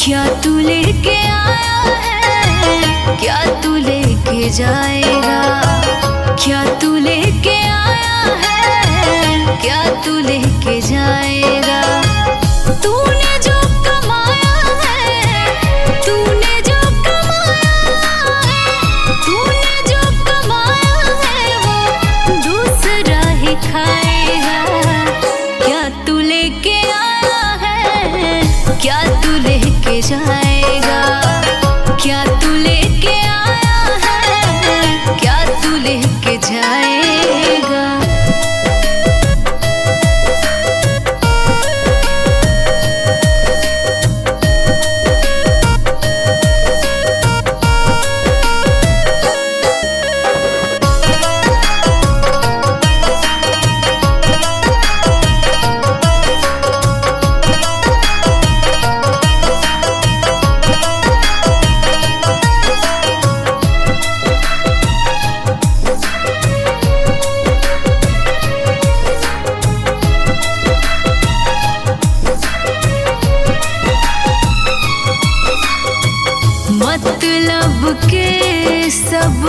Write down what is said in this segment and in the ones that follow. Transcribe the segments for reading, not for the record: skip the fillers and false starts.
क्या तू लेके आया है, क्या तू लेके जाएगा। क्या तू लेके आया है, क्या तू लेके जाएगा। तूने जो कमाया है, तूने जो कमाया है, तूने जो कमाया है वो दूसरा ही खाएगा। क्या तू लेके आया है, क्या तू लेके जाएगा। क्या तू लेके आया है, क्या तू लेके जाएगा। मतलब के सब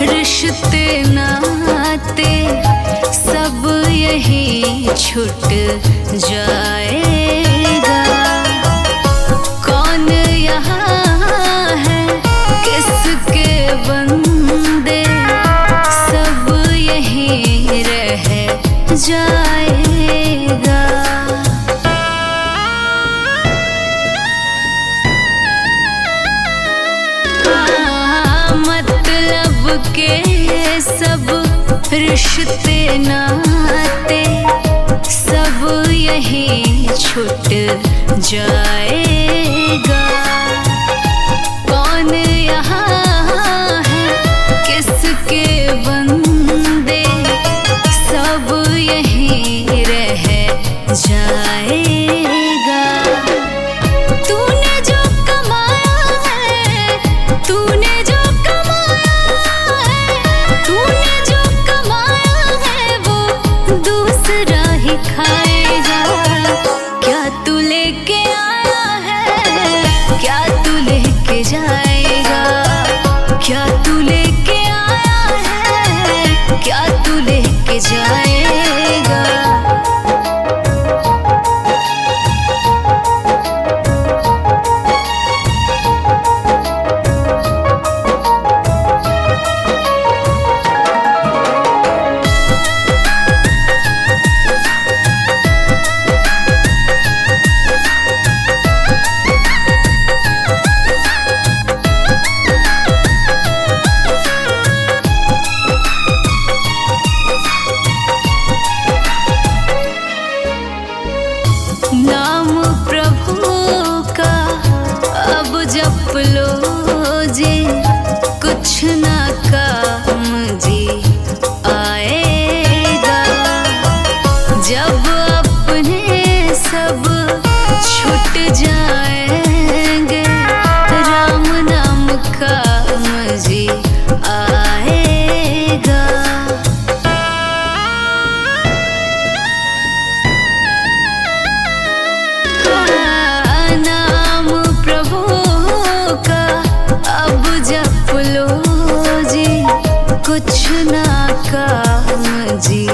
रिश्ते नाते सब यही छूट जाएगा। कौन यहाँ है किसके बंदे, सब यही रह जाएगा। मतलब के सब रिश्ते नाते सब यही छूट जाएगा। कौन यहाँ है किसके बंदे, सब यही रह जाएगा। तूने जो कमाया है, तूने जो कमाया है, तूने जो कमाया है वो दूसरा ही खाएगा। क्या तू लेके आया है, क्या तू लेके जाएगा। क्या तू लेके आया है, क्या तू लेके जाएगा। नाम प्रभु का अब जप लो जी, कुछ ना काम जी आएगा। जब अपने सब छूट जाएंगे, राम नाम काम जी आएगा। नाम प्रभु का अब जप लो जी, कुछ ना काम जी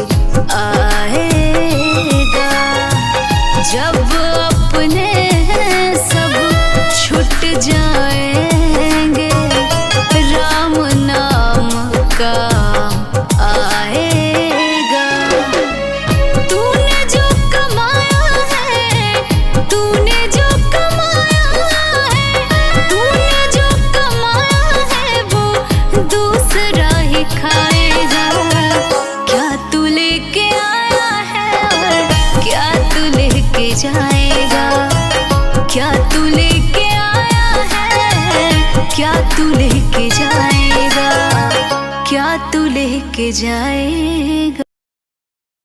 आएगा। जब अपने सब छूट जाएंगे, राम नाम काम आएगा। तूने जो कमाया है, तूने जो कमाया है, तूने जो कमाया है वो दूसरा ही खाएगा। क्या तू लेके आया है और क्या तू लेके जाएगा। क्या तू लेके आया है, क्या तू लेके जाएगा। क्या तू लेके जाएगा।